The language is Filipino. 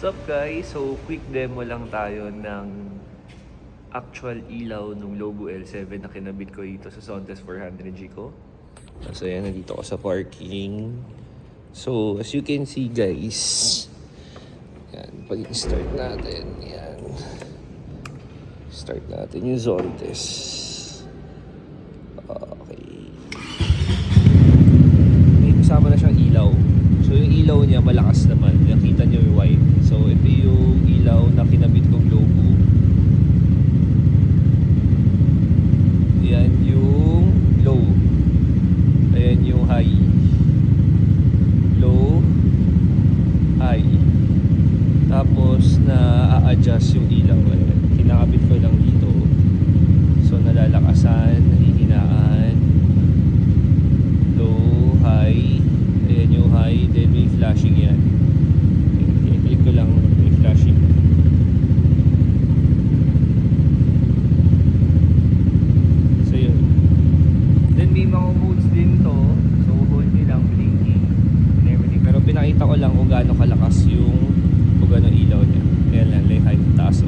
What's up guys? So quick demo lang tayo ng actual ilaw ng Lobo L7 na kinabit ko dito sa Sontes 400G ko. So yan, nandito ako sa parking. So as you can see guys, yan, pag-start natin, yan. Start natin yung Sontes. Okay. May kasama na siyang ilaw. So yung ilaw niya malakas naman. Nakita niyo yung white. So ito yung ilaw na kinabit kong Lobo. Yan yung low. Ayan yung high. Low, high. Tapos na-a-adjust yung ilaw. Ayan. Kinakabit ko lang dito. So nalalakasan, nahihinaan. Low, high. Ayan yung high, then may flashing yan. I-click ko lang, may flashing. So yun. Then may mga modes din to. So hold nyo lang, blinking and everything. Pero pinakita ko lang kung gaano kalakas yung kung gaano ilaw niya. Ayan lang, high, taas.